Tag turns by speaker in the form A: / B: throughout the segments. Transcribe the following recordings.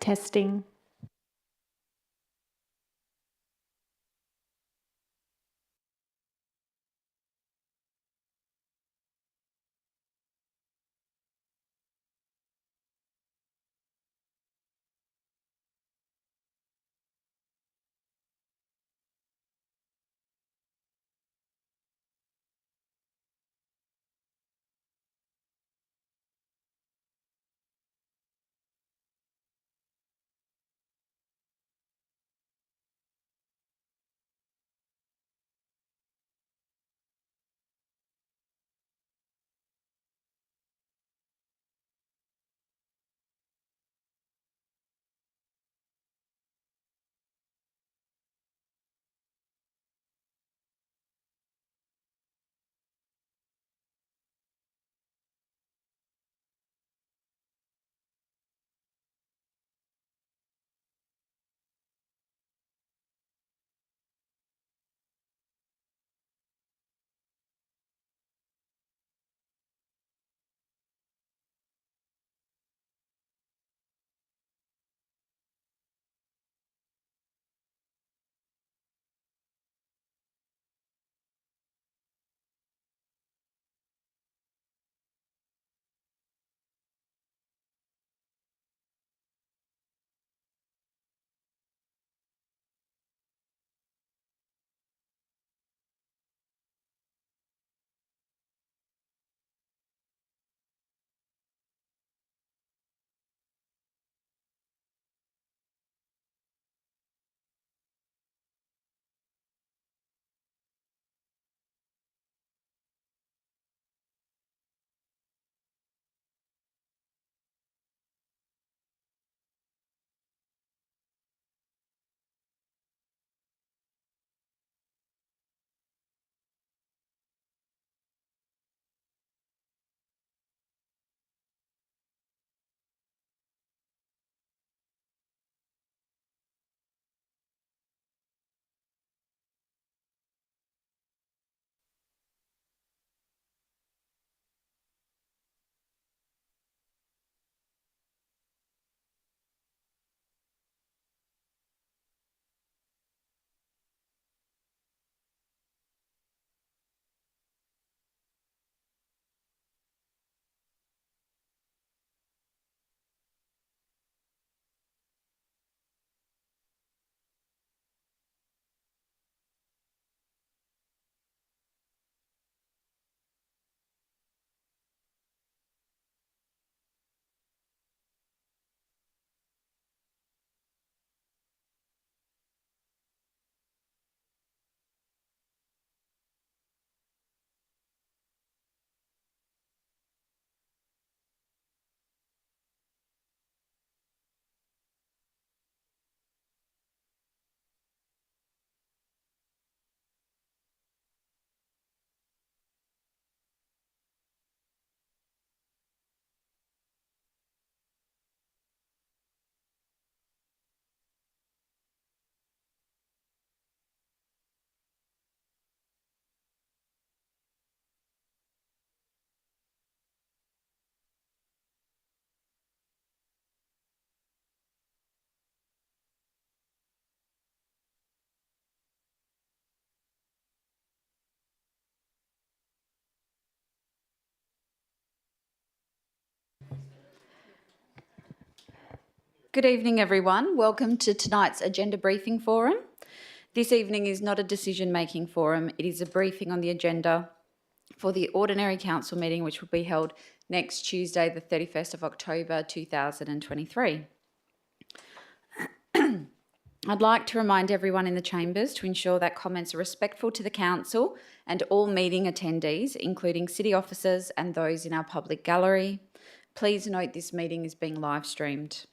A: Testing.
B: Good evening, everyone. Welcome to tonight's Agenda Briefing Forum. This evening is not a decision-making forum. It is a briefing on the agenda for the Ordinary Council meeting, which will be held next Tuesday, the 31st of October 2023. I'd like to remind everyone in the chambers to ensure that comments are respectful to the Council and all meeting attendees, including city officers and those in our public gallery. Please note this meeting is being live streamed.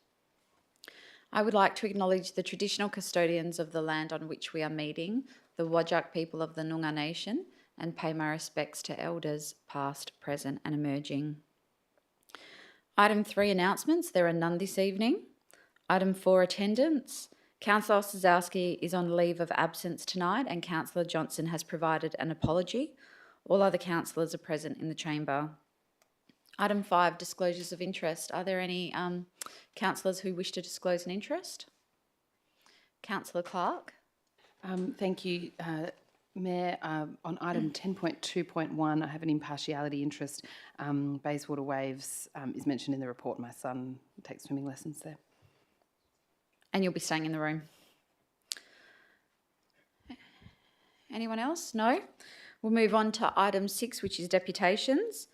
B: I would like to acknowledge the traditional custodians of the land on which we are meeting, the Whadjuk people of the Noongar Nation, and pay my respects to elders past, present and emerging. Item 3, announcements. There are none this evening. Item 4, attendance. Councillor Ostrzowski is on leave of absence tonight and Councillor Johnson has provided an apology. All other councillors are present in the chamber. Item 5, disclosures of interest. Are there any councillors who wish to disclose an interest? Councillor Clark.
A: Thank you, Mayor. On item 10.2.1, I have an impartiality interest. Bayswater Waves is mentioned in the report. My son takes swimming lessons there.
B: And you'll be staying in the room. Anyone else? No? We'll move on to item 6, which is deputations.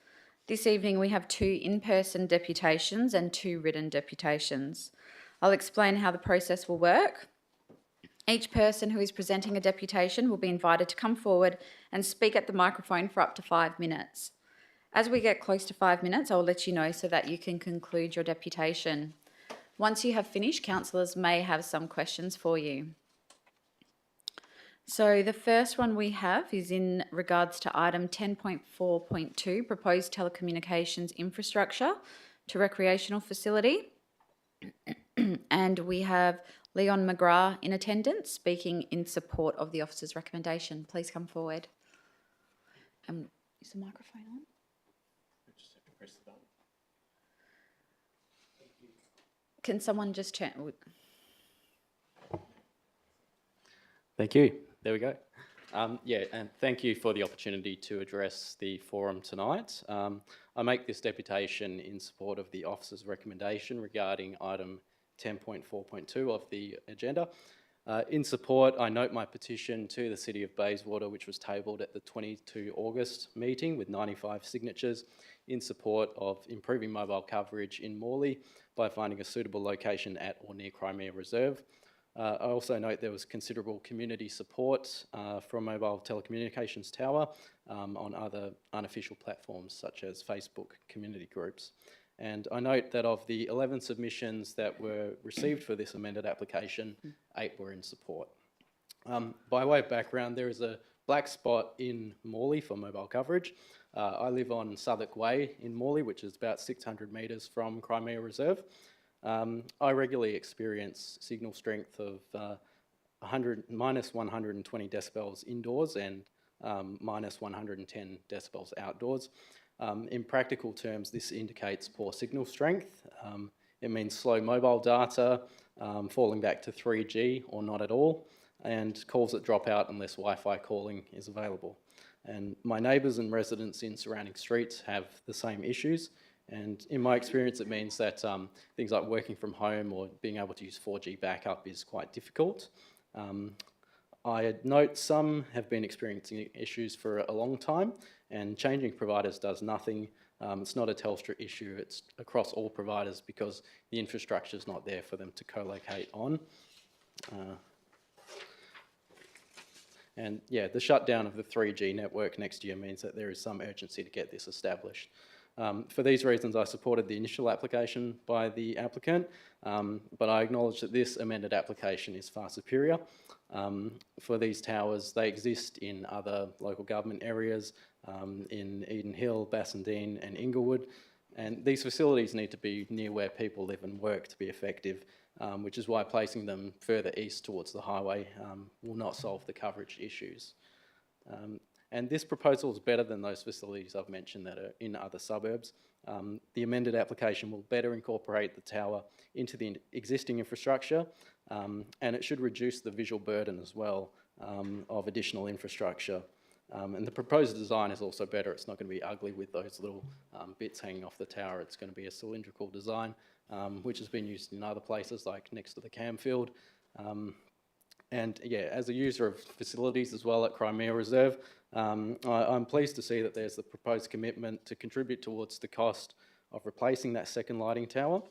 B: This evening we have 2 in-person deputations and 2 written deputations. I'll explain how the process will work. Each person who is presenting a deputation will be invited to come forward and speak at the microphone for up to 5 minutes. As we get close to 5 minutes, I'll let you know so that you can conclude your deputation. Once you have finished, councillors may have some questions for you. So the first one we have is in regards to item 10.4.2, proposed telecommunications infrastructure to recreational facility. And we have Leon McGrath in attendance, speaking in support of the officer's recommendation. Please come forward. Is the microphone on?
C: I just have to press the button.
B: Can someone just turn?
C: Thank you. There we go. And thank you for the opportunity to address the forum tonight. I make this deputation in support of the officer's recommendation regarding item 10.4.2 of the agenda. In support, I note my petition to the City of Bayswater, which was tabled at the 22 August meeting with 95 signatures in support of improving mobile coverage in Morley by finding a suitable location at or near Crimea Reserve. I also note there was considerable community support for a mobile telecommunications tower on other unofficial platforms such as Facebook community groups. And I note that of the 11 submissions that were received for this amended application, 8 were in support. By way of background, there is a black spot in Morley for mobile coverage. I live on Southwark Way in Morley, which is about 600 metres from Crimea Reserve. I regularly experience signal strength of minus 120 decibels indoors and minus 110 decibels outdoors. In practical terms, this indicates poor signal strength. It means slow mobile data, falling back to 3G or not at all, and calls that drop out unless Wi-Fi calling is available. And my neighbours and residents in surrounding streets have the same issues. And in my experience, it means that things like working from home or being able to use 4G backup is quite difficult. I note some have been experiencing issues for a long time, and changing providers does nothing. It's not a Telstra issue, it's across all providers because the infrastructure is not there for them to co-locate on. And yeah, the shutdown of the 3G network next year means that there is some urgency to get this established. For these reasons, I supported the initial application by the applicant, but I acknowledge that this amended application is far superior. For these towers, they exist in other local government areas, in Eden Hill, Bassendean and Inglewood, and these facilities need to be near where people live and work to be effective, which is why placing them further east towards the highway will not solve the coverage issues. And this proposal is better than those facilities I've mentioned that are in other suburbs. The amended application will better incorporate the tower into the existing infrastructure, and it should reduce the visual burden as well of additional infrastructure. And the proposed design is also better. It's not going to be ugly with those little bits hanging off the tower. It's going to be a cylindrical design, which has been used in other places like next to the Camfield. And yeah, as a user of facilities as well at Crimea Reserve, I'm pleased to see that there's the proposed commitment to contribute towards the cost of replacing that second lighting tower.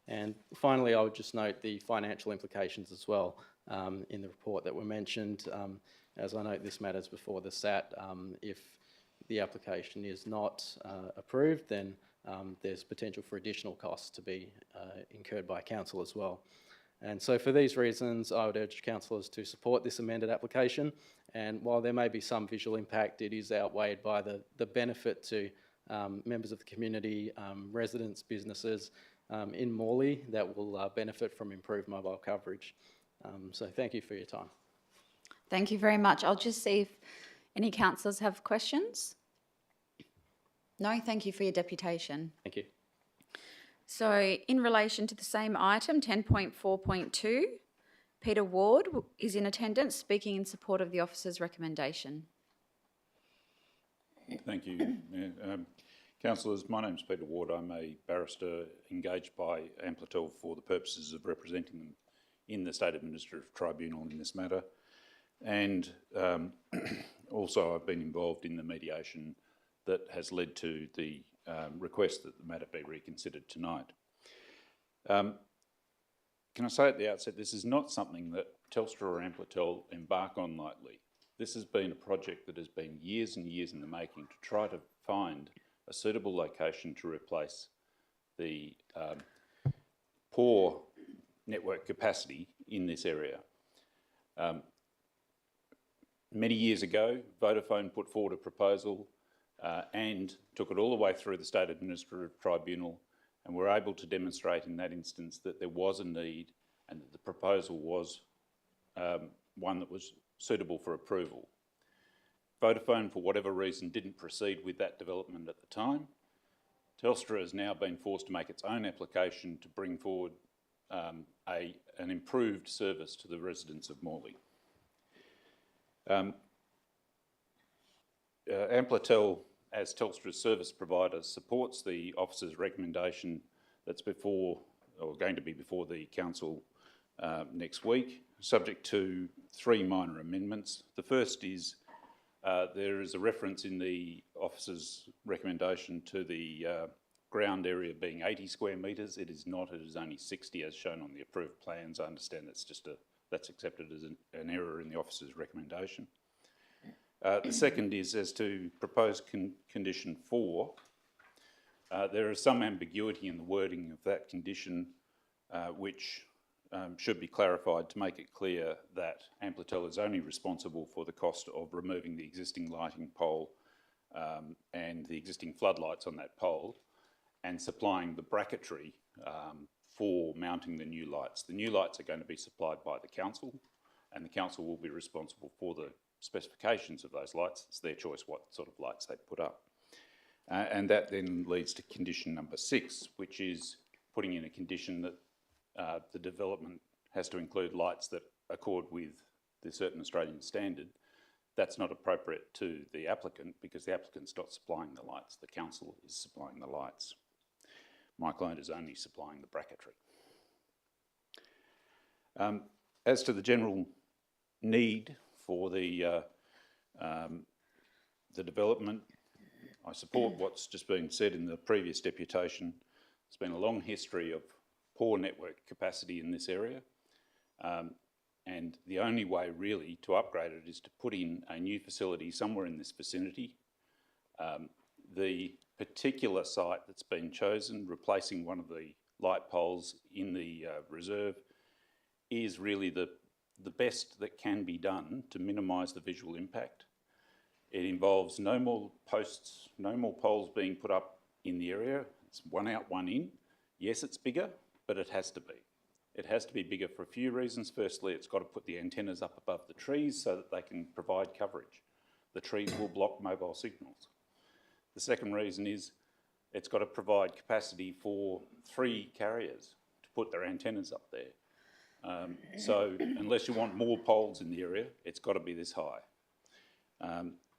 C: And finally, I would just note the financial implications as well in the report that were mentioned. As I note, this matters before the SAT. If the application is not approved, then there's potential for additional costs to be incurred by council as well. And so for these reasons, I would urge councillors to support this amended application. And while there may be some visual impact, it is outweighed by the benefit to members of the community, residents, businesses in Morley that will benefit from improved mobile coverage. So thank you for your time.
B: Thank you very much. I'll just see if Any councillors have questions? No, thank you for your deputation.
C: Thank you.
B: So in relation to the same item, 10.4.2, Peter Ward is in attendance, speaking in support of the officer's recommendation.
D: Thank you, Mayor. Councillors, my name's Peter Ward. I'm a barrister engaged by Amplitel for the purposes of representing them in the State Administrative Tribunal in this matter. And also I've been involved in the mediation that has led to the request that the matter be reconsidered tonight. Can I say at the outset, this is not something that Telstra or Amplitel embark on lightly. This has been a project that has been years and years in the making to try to find a suitable location to replace the poor network capacity in this area. Many years ago, Vodafone put forward a proposal and took it all the way through the State Administrative Tribunal, and were able to demonstrate in that instance that there was a need and that the proposal was one that was suitable for approval. Vodafone, for whatever reason, didn't proceed with that development at the time. Telstra has now been forced to make its own application to bring forward an improved service to the residents of Morley. Amplitel, as Telstra's service provider, supports the officer's recommendation that's before, or going to be before the council next week, subject to 3 minor amendments. The first is there is a reference in the officer's recommendation to the ground area being 80 square metres. It is not, it is only 60 as shown on the approved plans. I understand that's accepted as an error in the officer's recommendation. The second is as to proposed condition 4. There is some ambiguity in the wording of that condition which should be clarified to make it clear that Amplitel is only responsible for the cost of removing the existing lighting pole and the existing floodlights on that pole and supplying the bracketry for mounting the new lights. The new lights are going to be supplied by the council, and the council will be responsible for the specifications of those lights. It's their choice what sort of lights they put up. And that then leads to condition number 6, which is putting in a condition that the development has to include lights that accord with the certain Australian standard. That's not appropriate to the applicant because the applicant's not supplying the lights. The council is supplying the lights. My client is only supplying the bracketry. As to the general need for the development, I support what's just been said in the previous deputation. There's been a long history of poor network capacity in this area, and the only way really to upgrade it is to put in a new facility somewhere in this vicinity. The particular site that's been chosen, replacing one of the light poles in the reserve, is really the best that can be done to minimise the visual impact. It involves no more posts, no more poles being put up in the area. It's one out, one in. Yes, it's bigger, but it has to be. It has to be bigger for a few reasons. Firstly, it's got to put the antennas up above the trees so that they can provide coverage. The trees will block mobile signals. The second reason is it's got to provide capacity for 3 carriers to put their antennas up there. So unless you want more poles in the area, it's got to be this high.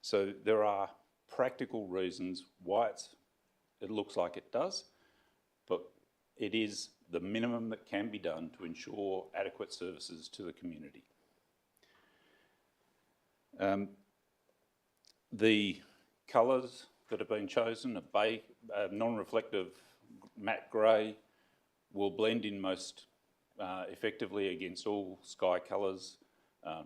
D: So there are practical reasons why it looks like it does, but it is the minimum that can be done to ensure adequate services to the community. The colours that have been chosen are non-reflective matte grey, will blend in most effectively against all sky colours.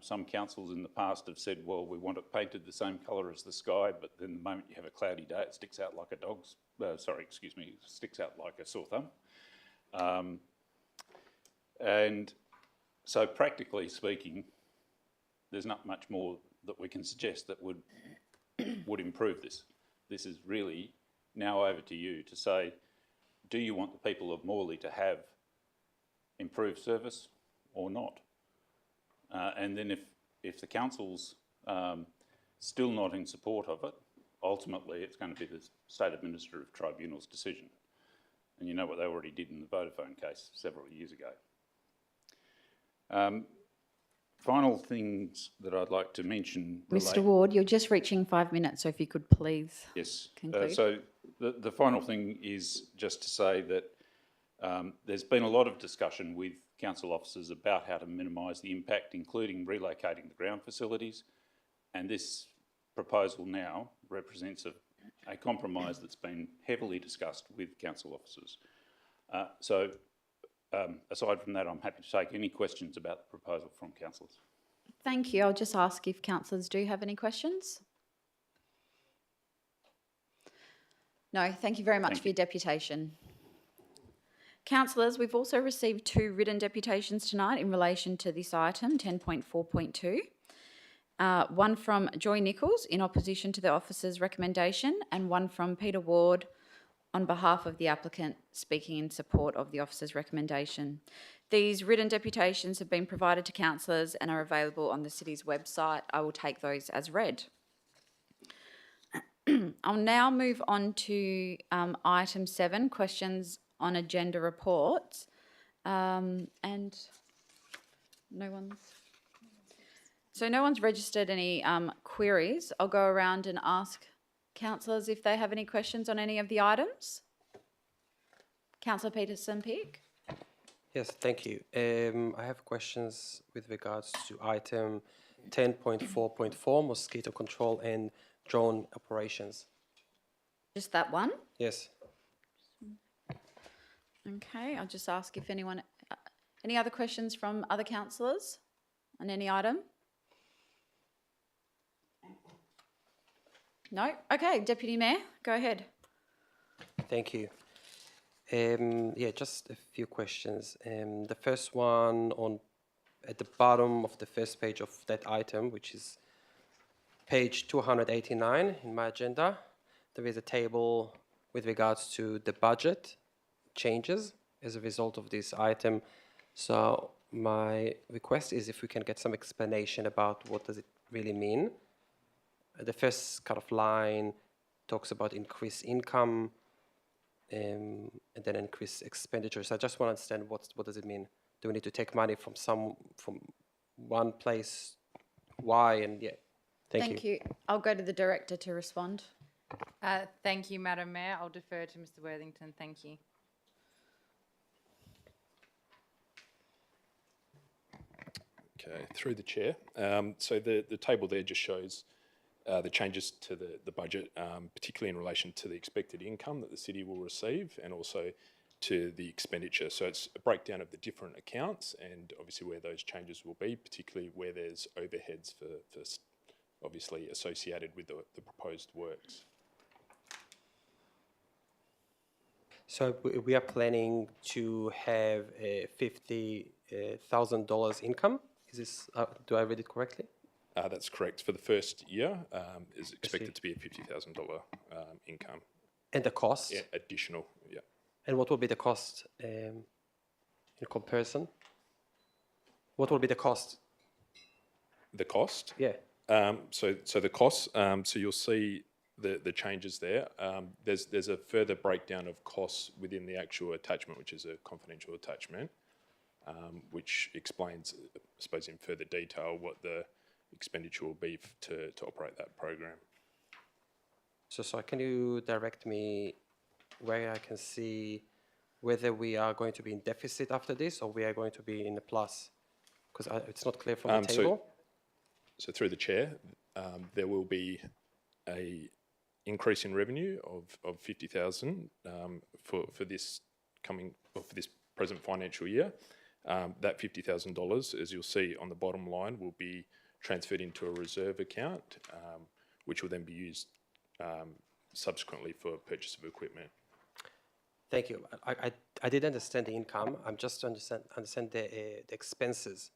D: Some councils in the past have said, well, we want it painted the same colour as the sky, but then the moment you have a cloudy day, it sticks out like sticks out like a sore thumb. And so practically speaking, there's not much more that we can suggest that would improve this. This is really now over to you to say, do you want the people of Morley to have improved service or not? And then if the council's still not in support of it, ultimately it's going to be the State Administrative Tribunal's decision. And you know what they already did in the Vodafone case several years ago. Final things that I'd like to mention.
B: Mr Ward, you're just reaching 5 minutes, so if you could please
D: Yes.
B: conclude.
D: So the final thing is just to say that there's been a lot of discussion with council officers about how to minimise the impact, including relocating the ground facilities. And this proposal now represents a compromise that's been heavily discussed with council officers. Aside from that, I'm happy to take any questions about the proposal from councillors.
B: Thank you. I'll just ask if councillors do have any questions. No, thank you very much for your deputation. Councillors, we've also received 2 written deputations tonight in relation to this item, 10.4.2. One from Joy Nichols in opposition to the officer's recommendation, and one from Peter Ward on behalf of the applicant speaking in support of the officer's recommendation. These written deputations have been provided to councillors and are available on the city's website. I will take those as read. I'll now move on to item 7, questions on agenda reports. And no one's registered any queries. I'll go around and ask councillors if they have any questions on any of the items. Councillor Peterson-Peak.
E: Yes, thank you. I have questions with regards to item 10.4.4, mosquito control and drone operations.
B: Just that one?
E: Yes.
B: Okay, I'll just ask if anyone, any other questions from other councillors on any item? No? Okay, Deputy Mayor, go ahead.
E: Thank you. Yeah, just a few questions. The first one at the bottom of the first page of that item, which is page 289 in my agenda, there is a table with regards to the budget changes as a result of this item. So my request is if we can get some explanation about what does it really mean. The first kind of line talks about increased income and then increased expenditures. I just want to understand what does it mean. Do we need to take money from one place? Why? And yeah, thank you.
B: I'll go to the director to respond.
F: Thank you, Madam Mayor. I'll defer to Mr Worthington. Thank you.
G: Okay, through the chair. So the table there just shows the changes to the budget, particularly in relation to the expected income that the city will receive and also to the expenditure. So it's a breakdown of the different accounts and obviously where those changes will be, particularly where there's overheads for obviously associated with the proposed works.
E: So we are planning to have a $50,000 income. Is this? Do I read it correctly?
G: That's correct. For the first year, is expected to be a $50,000 income.
E: And the cost?
G: Yeah, additional, yeah.
E: And what will be the cost in comparison? What will be the cost?
G: The cost?
E: Yeah.
G: So the costs, so you'll see the changes there. There's a further breakdown of costs within the actual attachment, which is a confidential attachment, which explains, I suppose, in further detail what the expenditure will be to operate that program.
E: So can you direct me where I can see whether we are going to be in deficit after this or we are going to be in the plus? Because it's not clear from the table.
G: So through the chair, there will be a increase in revenue of 50,000 for this present financial year. That $50,000, as you'll see on the bottom line, will be transferred into a reserve account, which will then be used subsequently for purchase of equipment.
E: Thank you. I did understand the income. I'm just to understand the expenses,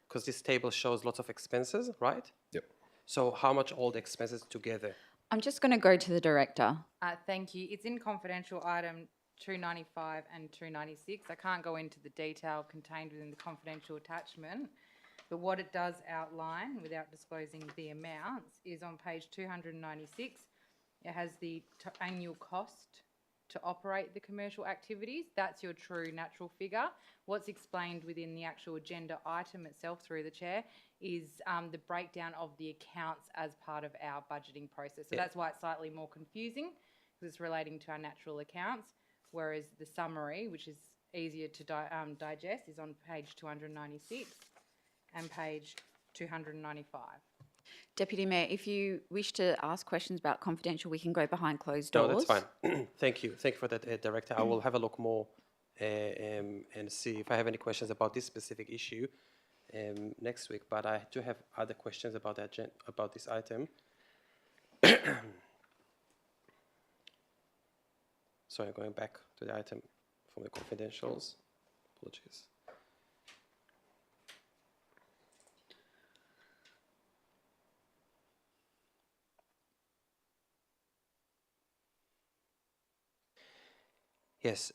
E: because this table shows lots of expenses, right?
G: Yep.
E: So how much all the expenses together?
B: I'm just going to go to the director.
F: Thank you. It's in confidential item 295 and 296. I can't go into the detail contained within the confidential attachment, But what it does outline, without disclosing the amounts, is on page 296, it has the annual cost to operate the commercial activities. That's your true natural figure. What's explained within the actual agenda item itself, through the chair, is the breakdown of the accounts as part of our budgeting process. So that's why it's slightly more confusing, because it's relating to our natural accounts, whereas the summary, which is easier to digest, is on page 296 and page 295.
B: Deputy Mayor, if you wish to ask questions about confidential, we can go behind closed
E: No,
B: doors.
E: that's fine. Thank you. Thank you for that, Director. I will have a look more and see if I have any questions about this specific issue next week. But I do have other questions about that about this item. Sorry, going back to the item from the confidentials. Apologies. Yes.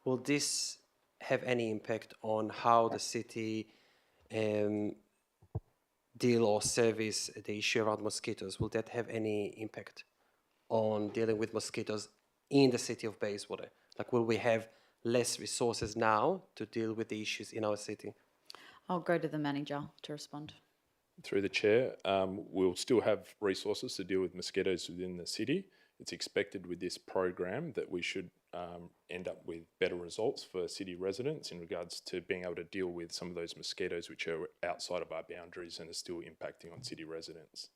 E: Will this have any impact on how the city deal or service the issue around mosquitoes? Will that have any impact on dealing with mosquitoes in the city of Bayswater? Like, will we have less resources now to deal with the issues in our city?
B: I'll go to the manager to respond.
G: Through the chair, we'll still have resources to deal with mosquitoes within the city. It's expected with this program that we should end up with better results for city residents in regards to being able to deal with some of those mosquitoes which are outside of our boundaries and are still impacting on city residents.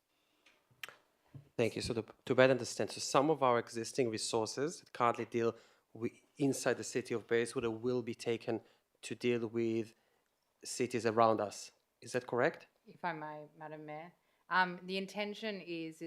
E: Thank you. So to better understand, so some of our existing resources that currently deal with inside the city of Bayswater will be taken to deal with cities around us. Is that correct?
F: If I may, Madam Mayor. The intention is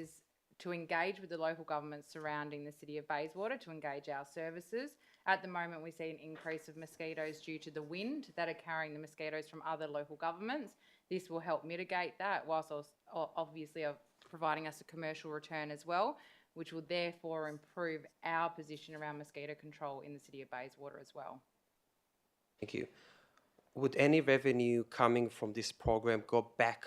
F: to engage with the local governments surrounding the city of Bayswater, to engage our services. At the moment, we see an increase of mosquitoes due to the wind that are carrying the mosquitoes from other local governments. This will help mitigate that, whilst obviously providing us a commercial return as well, which will therefore improve our position around mosquito control in the city of Bayswater as well.
E: Thank you. Would any revenue coming from this program go back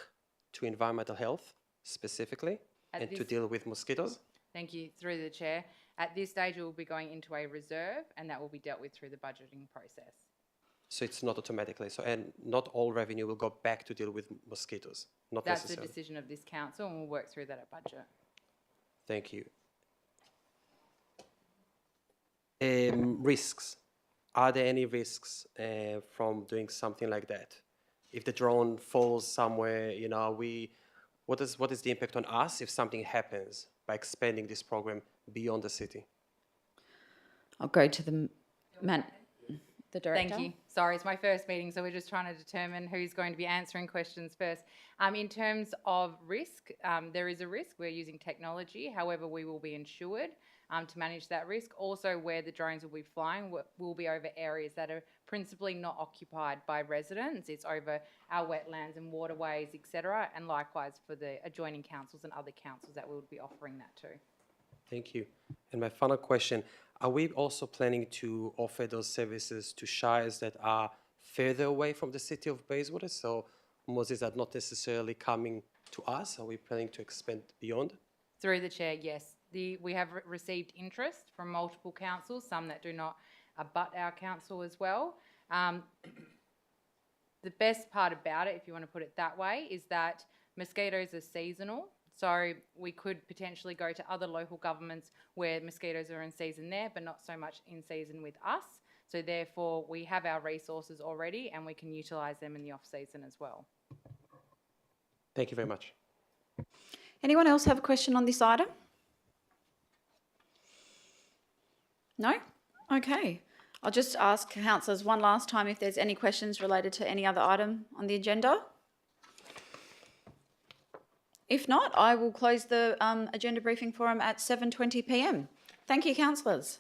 E: to environmental health specifically and to deal with mosquitoes?
F: Thank you. Through the chair. At this stage, it will be going into a reserve, and that will be dealt with through the budgeting process.
E: So it's not automatically. So, and not all revenue will go back to deal with mosquitoes. Not
F: That's the
E: necessarily.
F: decision of this council, and we'll work through that at budget.
E: Thank you. Risks. Are there any risks from doing something like that? If the drone falls somewhere, you know, what is the impact on us if something happens by expanding this program beyond the city?
B: I'll go to the director.
F: Thank you. Sorry, it's my first meeting, so we're just trying to determine who's going to be answering questions first. In terms of risk, there is a risk. We're using technology. However, we will be insured to manage that risk. Also, where the drones will be flying will be over areas that are principally not occupied by residents. It's over our wetlands and waterways, etc. And likewise for the adjoining councils and other councils that we would be offering that to.
E: Thank you. And my final question, are we also planning to offer those services to shires that are further away from the city of Bayswater? So mosquitoes are not necessarily coming to us. Are we planning to expand beyond?
F: Through the chair, yes. We have received interest from multiple councils, some that do not abut our council as well. The best part about it, if you want to put it that way, is that mosquitoes are seasonal. So we could potentially go to other local governments where mosquitoes are in season there, but not so much in season with us. So therefore, we have our resources already and we can utilise them in the off-season as well.
E: Thank you very much.
B: Anyone else have a question on this item? No? Okay. I'll just ask councillors one last time if there's any questions related to any other item on the agenda. If not, I will close the agenda briefing forum at 7:20 p.m. Thank you, councillors.